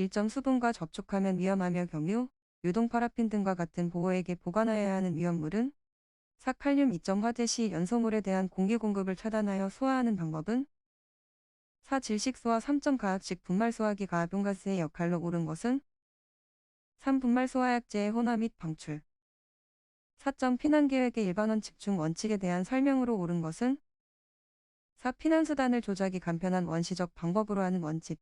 일정 수분과 접촉하면 위험하며 경유, 유동 파라핀 등과 같은 보호액에 보관하여야 하는 위험물은 4. 칼륨 이점 화재 시 연소물에 대한 공기 공급을 차단하여 소화하는 방법은 4. 질식소와 3. 가압식 분말 소화기 가압용가스의 역할로 옳은 것은 3. 분말 소화약제의 혼화 및 방출 4. 피난계획의 일반 원칙 중 원칙에 대한 설명으로 옳은 것은 4. 피난수단을 조작이 간편한 원시적 방법으로 하는 원칙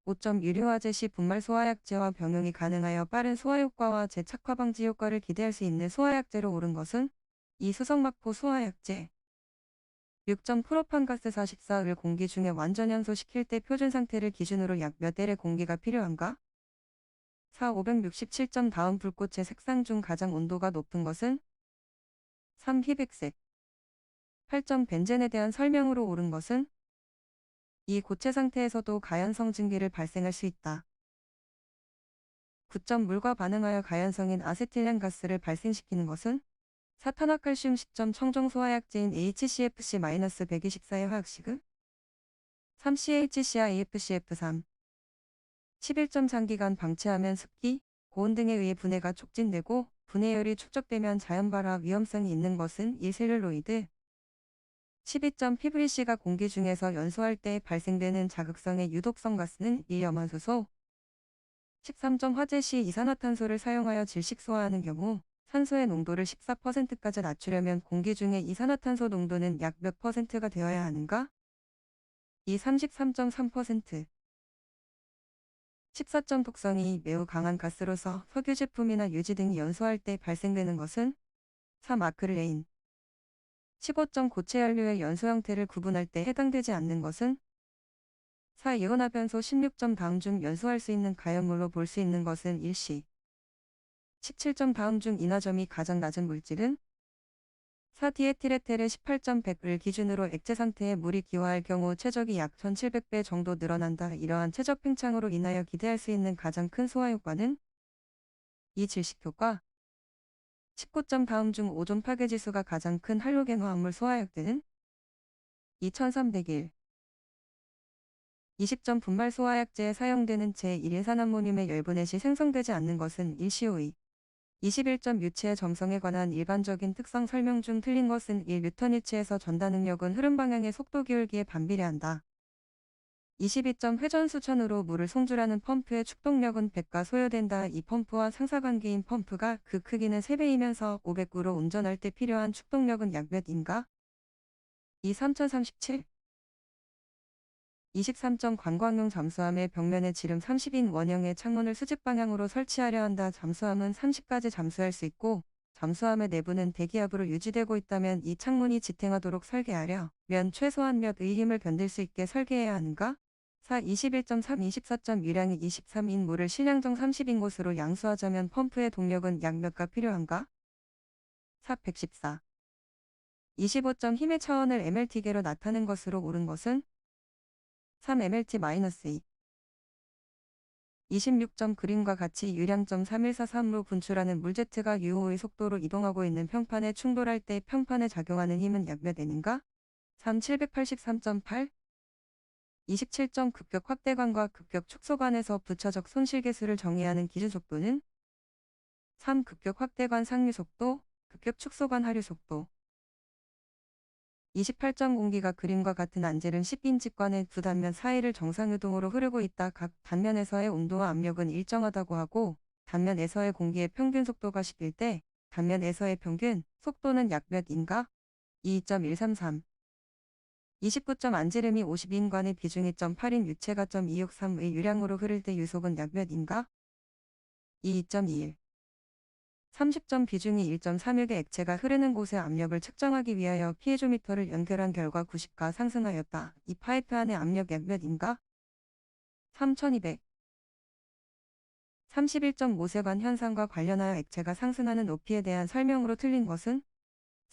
5. 유료화재 시 분말 소화약제와 병용이 가능하여 빠른 소화효과와 재착화 방지 효과를 기대할 수 있는 소화약제로 옳은 것은 2. 수성막포 소화약제 6. 프로판가스 44을 공기 중에 완전 연소시킬 때 표준 상태를 기준으로 약 몇 L의 공기가 필요한가? 4. 567. 다음 불꽃의 색상 중 가장 온도가 높은 것은 3. 희백색 8. 벤젠에 대한 설명으로 옳은 것은 이 고체 상태에서도 가연성 증기를 발생할 수 있다. 9. 물과 반응하여 가연성인 아세틸렌 가스를 발생시키는 것은 4. 탄화칼슘 10. 청정 소화약제인 HCFC-124의 화학식은 3. CHClAFCF3 11. 장기간 방치하면 습기, 고온 등에 의해 분해가 촉진되고 분해열이 축적되면 자연발화 위험성이 있는 것은 1. 셀룰로이드 12. PVC가 공기 중에서 연소할 때 발생되는 자극성의 유독성 가스는 1. 염화수소 13. 화재 시 이산화탄소를 사용하여 질식소화하는 경우 산소의 농도를 14%까지 낮추려면 공기 중의 이산화탄소 농도는 약 몇 %가 되어야 하는가? 2. 33.3% 14. 독성이 매우 강한 가스로서 석유 제품이나 유지 등이 연소할 때 발생되는 것은 3. 아크릴레인 15. 고체 연료의 연소 형태를 구분할 때 해당되지 않는 것은 4. 이온화변소 16. 다음 중 연소할 수 있는 가연물로 볼 수 있는 것은 일시 17. 다음 중 인화점이 가장 낮은 물질은 4. 디에틸에텔의 18.100을 기준으로 액체 상태에 물이 기화할 경우 최적이 약 1700배 정도 늘어난다. 이러한 최적 팽창으로 인하여 기대할 수 있는 가장 큰 소화 효과는 2. 질식효과 19. 다음 중 오존 파괴지수가 가장 큰 할로겐 화합물 소화약제는 2301 20. 분말 소화약제에 사용되는 제1일산암모늄의 열분해시 생성되지 않는 것은 일시오이 21. 유체의 점성에 관한 일반적인 특성 설명 중 틀린 것은 1. 뉴턴 일체에서 전다 능력은 흐름 방향의 속도 기울기에 반비례한다. 22. 회전수천으로 물을 송출하는 펌프의 축동력은 100가 소요된다. 이 펌프와 상사관계인 펌프가 그 크기는 3배이면서 500구로 운전할 때 필요한 축동력은 약 몇인가? 2. 3037 23. 관광용 잠수함의 벽면에 지름 30인 원형의 창문을 수직 방향으로 설치하려 한다. 잠수함은 30까지 잠수할 수 있고 잠수함의 내부는 대기압으로 유지되고 있다면 이 창문이 지탱하도록 설계하려면 최소한 몇 의 힘을 견딜 수 있게 설계해야 하는가? 4. 21.3 24. 유량이 23인 물을 실량정 30인 곳으로 양수하자면 펌프의 동력은 약 몇가 필요한가? 4. 114 25. 힘의 차원을 mLt계로 나타낸 것으로 옳은 것은 3. mLt-2 26. 그림과 같이 유량점 3143로 분출하는 물 Z가 UO의 속도로 이동하고 있는 평판에 충돌할 때 평판에 작용하는 힘은 약 몇 N인가? 3. 783.8 27. 급격 확대관과 급격 축소관에서 부차적 손실계수를 정의하는 기준속도는 3. 급격 확대관 상류속도, 급격 축소관 하류속도 28. 공기가 그림과 같은 안젤은 10인직관의 두 단면 사이를 정상유동으로 흐르고 있다. 각 단면에서의 온도와 압력은 일정하다고 하고 단면에서의 공기의 평균 속도가 10일 때 단면에서의 평균 속도는 약 몇인가? 2.133 29. 안지름이 50인관의 비중 2.8인 유체가 263의 유량으로 흐를 때 유속은 약 몇인가? 2.21 30. 비중이 1.36의 액체가 흐르는 곳의 압력을 측정하기 위하여 피에조미터를 연결한 결과 90가 상승하였다. 이 파이프 안의 압력 약 몇인가? 3200 31.5세관 현상과 관련하여 액체가 상승하는 높이에 대한 설명으로 틀린 것은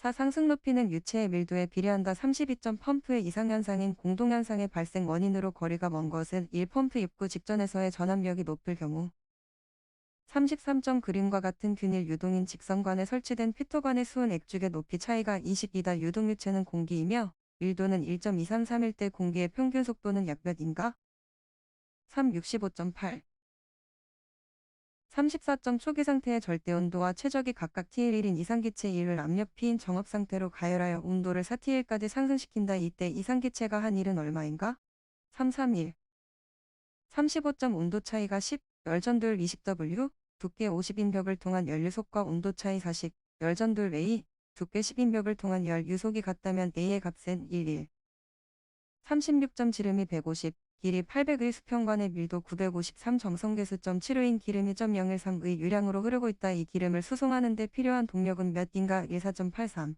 4. 상승 높이는 유체의 밀도에 비례한다. 32. 펌프의 이상현상인 공동현상의 발생 원인으로 거리가 먼 것은 1. 펌프 입구 직전에서의 전압력이 높을 경우 33. 그림과 같은 균일 유동인 직선관에 설치된 피토관의 수은 액죽의 높이 차이가 22다. 유동유체는 공기이며 밀도는 1.233일 때 공기의 평균 속도는 약 몇인가? 3. 65.8 34점 초기 상태의 절대 온도와 최적이 각각 TL1인 이상기체 1을 압력 P인 정업 상태로 가열하여 온도를 4TL 까지 상승시킨다. 이때 이상기체가 한 일은 얼마인가? 331 35점 온도 차이가 10, 열전도율 20W, 두께 50인 벽을 통한 열 유속과 온도 차이 40, 열전도율 A, 두께 10인 벽을 통한 열 유속이 같다면 A의 값은 11. 36점 지름이 150, 길이 800의 수평관의 밀도 953 점성계수점 7호인 기름이 0.013의 유량으로 흐르고 있다. 이 기름을 수송하는 데 필요한 동력은 몇인가? 14.83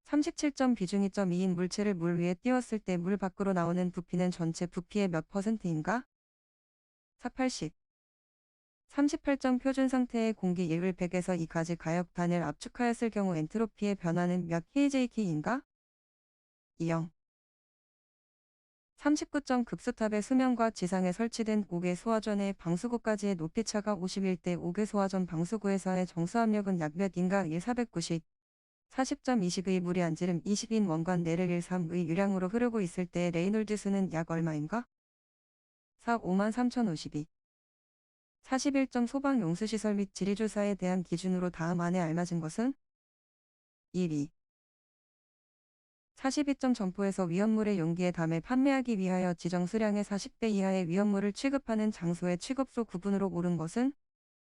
37점 비중이 2인 물체를 물 위에 띄웠을 때 물 밖으로 나오는 부피는 전체 부피의 몇 %인가? 480 38점 표준 상태의 공기 1을 100에서 2까지 가역단을 압축하였을 경우 엔트로피의 변화는 몇 kJk인가? 20 39점 급수탑의 수면과 지상에 설치된 5개 소화전의 방수구까지의 높이차가 51대 5개 소화전 방수구에서의 정수압력은 약 몇인가? 1490 40점 20의 물이 안지름 20인 원관 내를 13의 유량으로 흐르고 있을 때 레이놀드 수는 약 얼마인가? 4. 53,052 41점 소방 용수시설 및 지리조사에 대한 기준으로 다음 안에 알맞은 것은? 1위 42점 점포에서 위험물의 용기에 담에 판매하기 위하여 지정 수량의 40배 이하의 위험물을 취급하는 장소의 취급소 구분으로 옳은 것은?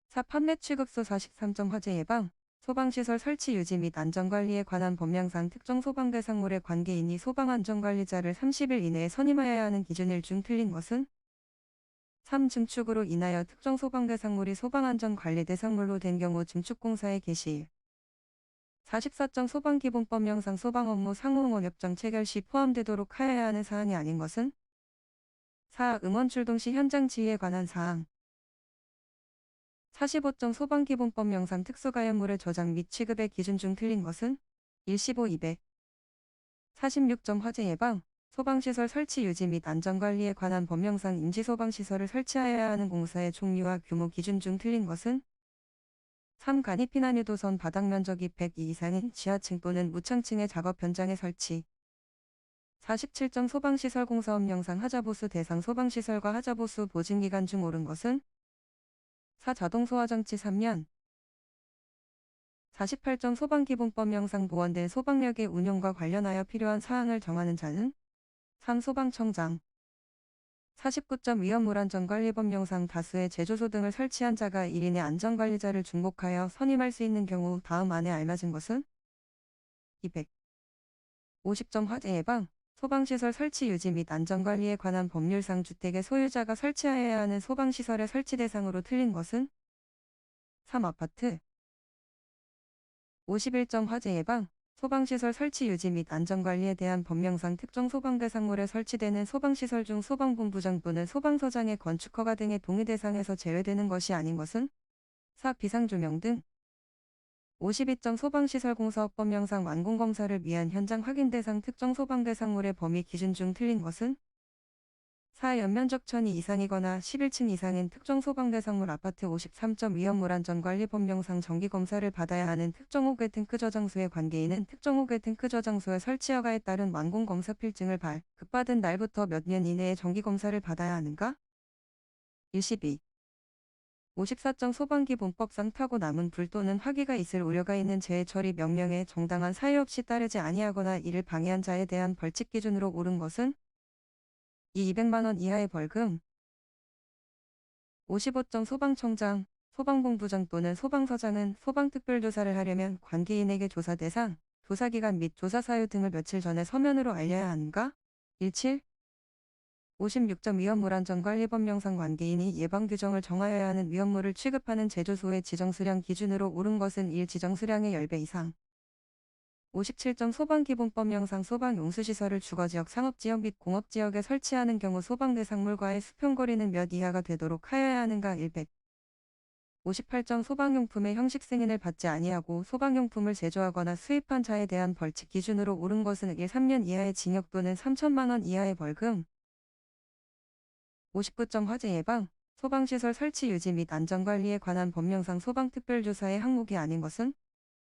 4. 판매 취급소 43점 화재 예방, 소방시설 설치 유지 및 안전관리에 관한 법령상 특정 소방대상물의 관계인이 소방안전관리자를 30일 이내에 선임하여야 하는 기준일 중 틀린 것은? 3. 증축으로 인하여 특정 소방대상물이 소방안전관리 대상물로 된 경우 증축공사의 개시일. 44점 소방기본법령상 소방업무 상호응원협정 체결 시 포함되도록 하여야 하는 사항이 아닌 것은? 4. 응원 출동 시 현장 지휘에 관한 사항. 45점 소방기본법령상 특수가연물의 저장 및 취급의 기준 중 틀린 것은? 115 200 46점 화재 예방, 소방시설 설치 유지 및 안전관리에 관한 법령상 임시소방시설을 설치하여야 하는 공사의 종류와 규모 기준 중 틀린 것은? 3. 간이피난유도선 바닥면적이 102 이상인 지하층 또는 무창층의 작업 현장에 설치. 47점 소방시설 공사업령상 하자보수 대상 소방시설과 하자보수 보증기간 중 옳은 것은? 4. 자동소화장치 3년 48점 소방기본법령상 보완된 소방력의 운용과 관련하여 필요한 사항을 정하는 자는? 3. 소방청장 49점 위험물안전관리법령상 다수의 제조소 등을 설치한 자가 1인의 안전관리자를 중복하여 선임할 수 있는 경우 다음 안에 알맞은 것은? 200 50점 화재 예방, 소방시설 설치 유지 및 안전관리에 관한 법률상 주택의 소유자가 설치하여야 하는 소방시설의 설치 대상으로 틀린 것은? 3. 아파트 51점 화재 예방, 소방시설 설치 유지 및 안전관리에 대한 법령상 특정 소방대상물에 설치되는 소방시설 중 소방본부장 또는 소방서장의 건축허가 등의 동의 대상에서 제외되는 것이 아닌 것은? 4. 비상조명 등 52점 소방시설공사업법령상 완공검사를 위한 현장 확인 대상 특정 소방대상물의 범위 기준 중 틀린 것은? 4. 연면적 1000이 이상이거나 11층 이상인 특정 소방대상물 아파트 53점 위험물안전관리법령상 정기검사를 받아야 하는 특정 호계 탱크 저장소의 관계인은 특정 호계 탱크 저장소의 설치 허가에 따른 완공검사 필증을 발급받은 날부터 몇 년 이내에 정기검사를 받아야 하는가? 12. 54점 소방기본법상 타고 남은 불 또는 화기가 있을 우려가 있는 재해 처리 명령에 정당한 사유 없이 따르지 아니하거나 이를 방해한 자에 대한 벌칙 기준으로 옳은 것은? 200만 원 이하의 벌금 55점 소방청장, 소방본부장 또는 소방서장은 소방특별조사를 하려면 관계인에게 조사 대상, 조사기간 및 조사 사유 등을 며칠 전에 서면으로 알려야 하는가? 17 56점 위험물안전관리법령상 관계인이 예방규정을 정하여야 하는 위험물을 취급하는 제조소의 지정수량 기준으로 옳은 것은 1. 지정수량의 10배 이상 57점 소방기본법령상 소방용수시설을 주거지역 상업지역 및 공업지역에 설치하는 경우 소방대상물과의 수평거리는 몇 이하가 되도록 하여야 하는가? 100 58점 소방용품의 형식 승인을 받지 아니하고 소방용품을 제조하거나 수입한 자에 대한 벌칙 기준으로 옳은 것은 1. 3년 이하의 징역 또는 3천만 원 이하의 벌금 59점 화재 예방, 소방시설 설치 유지 및 안전관리에 관한 법령상 소방특별조사의 항목이 아닌 것은?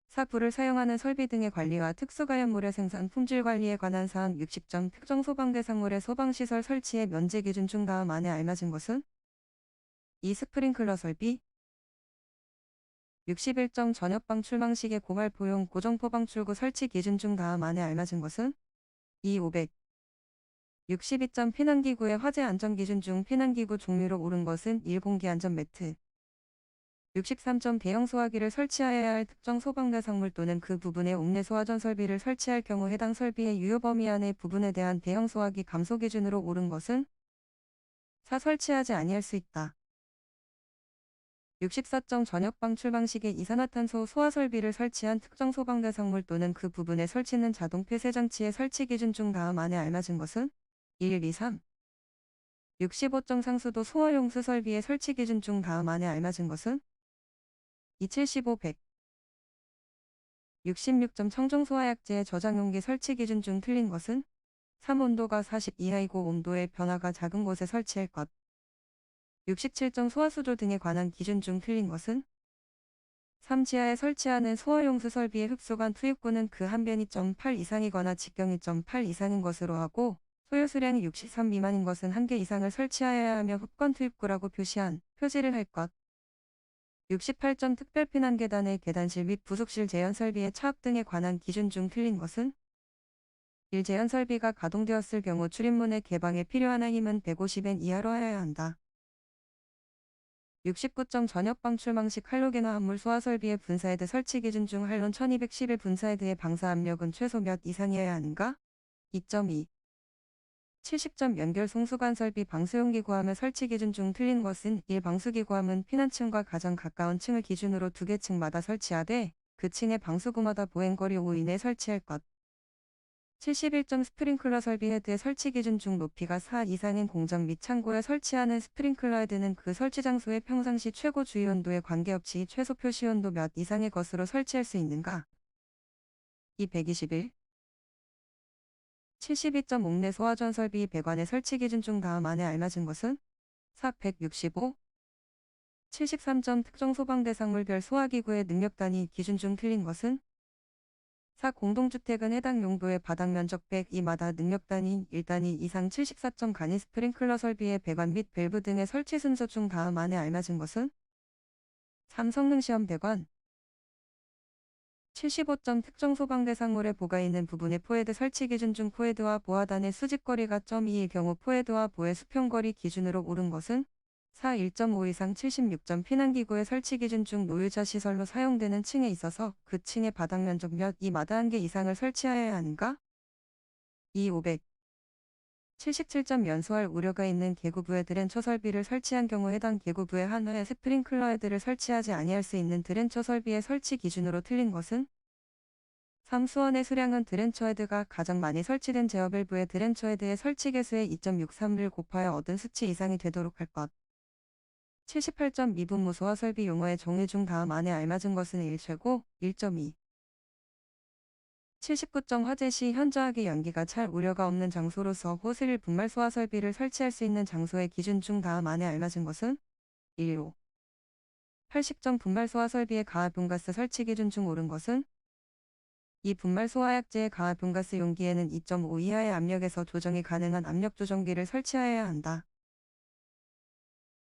4. 불을 사용하는 설비 등의 관리와 특수가연물의 생산 품질 관리에 관한 사항 60점 특정 소방대상물의 소방시설 설치의 면제 기준 중 다음 안에 알맞은 것은 2. 스프링클러 설비 61점 전역방 출방식의 고발포용 고정포방출구 설치 기준 중 다음 안에 알맞은 것은 2. 500 62점 피난기구의 화재 안전기준 중 피난기구 종류로 옳은 것은 1. 공기안전매트 63점 대형 소화기를 설치하여야 할 특정 소방대상물 또는 그 부분의 옥내 소화전 설비를 설치할 경우 해당 설비의 유효 범위 안의 부분에 대한 대형 소화기 감소 기준으로 옳은 것은 4. 설치하지 아니할 수 있다. 64점 전역방 출방식에 이산화탄소 소화 설비를 설치한 특정 소방대상물 또는 그 부분에 설치는 자동 폐쇄 장치의 설치 기준 중 다음 안에 알맞은 것은 1, 2, 3 65점 상수도 소화용수 설비의 설치 기준 중 다음 안에 알맞은 것은 2, 75, 100 66점 청정소화약제의 저장용기 설치 기준 중 틀린 것은 3. 온도가 40 이하이고 온도의 변화가 작은 곳에 설치할 것 67점 소화수조 등에 관한 기준 중 틀린 것은 3. 지하에 설치하는 소화용수 설비의 흡수관 투입구는 그 한변이 0.8 이상이거나 직경이 0.8 이상인 것으로 하고 소요 수량이 63 미만인 것은 1개 이상을 설치하여야 하며 흡관 투입구라고 표시한 표지를 할 것 68점 특별피난 계단의 계단실 및 부속실 제연 설비의 차압 등에 관한 기준 중 틀린 것은 1. 제연 설비가 가동되었을 경우 출입문의 개방에 필요한 힘은 150N 이하로 하여야 한다. 69점 전역방 출망식 할로겐화 합물 소화 설비의 분사헤드 설치 기준 중 할론 1211 분사헤드의 방사 압력은 최소 몇 이상이어야 하는가? 2.2 70점 연결 송수관 설비 방수용기 구함의 설치 기준 중 틀린 것은 1. 방수기 구함은 피난층과 가장 가까운 층을 기준으로 2개 층마다 설치하되 그 층의 방수구마다 보행거리 5 이내 설치할 것. 71점 스프링클러 설비 헤드의 설치 기준 중 높이가 4 이상인 공장 및 창고에 설치하는 스프링클러 헤드는 그 설치 장소의 평상시 최고 주위온도에 관계없이 최소 표시온도 몇 이상의 것으로 설치할 수 있는가? 2. 121 72점 옥내 소화전 설비 배관의 설치 기준 중 다음 안에 알맞은 것은 4. 165 73점 특정 소방대상물별 소화기구의 능력 단위 기준 중 틀린 것은 4. 공동주택은 해당 용도의 바닥 면적 102마다 능력 단위 1단위 이상 74점 간이 스프링클러 설비의 배관 및 밸브 등의 설치 순서 중 다음 안에 알맞은 것은 3. 성능시험 배관 75점 특정 소방대상물에 보가 있는 부분의 포헤드 설치 기준 중 포헤드와 보하단의 수직거리가 0.2일 경우 포헤드와 보의 수평거리 기준으로 옳은 것은 4. 1.5 이상 76점 피난기구의 설치 기준 중 노유자 시설로 사용되는 층에 있어서 그 층의 바닥 면적 몇 이마다 1개 이상을 설치하여야 하는가? 2. 500 77점 연소할 우려가 있는 계구부에 드렌처 설비를 설치한 경우 해당 계구부에 하나의 스프링클러 헤드를 설치하지 아니할 수 있는 드렌처 설비의 설치 기준으로 틀린 것은 3. 수원의 수량은 드렌처 헤드가 가장 많이 설치된 제어밸브의 드렌처 헤드의 설치 개수의 2.63를 곱하여 얻은 수치 이상이 되도록 할 것. 78점 미분무 소화 설비 용어의 종류 중 다음 안에 알맞은 것은 1. 최고 1.2 79점 화재 시 현저하게 연기가 찰 우려가 없는 장소로서 호스릴 분말 소화 설비를 설치할 수 있는 장소의 기준 중 다음 안에 알맞은 것은 1. 5 80점 분말 소화 설비의 가압분가스 설치 기준 중 옳은 것은 이 분말 소화약제의 가압분가스 용기에는 2.5 이하의 압력에서 조정이 가능한 압력 조정기를 설치하여야 한다.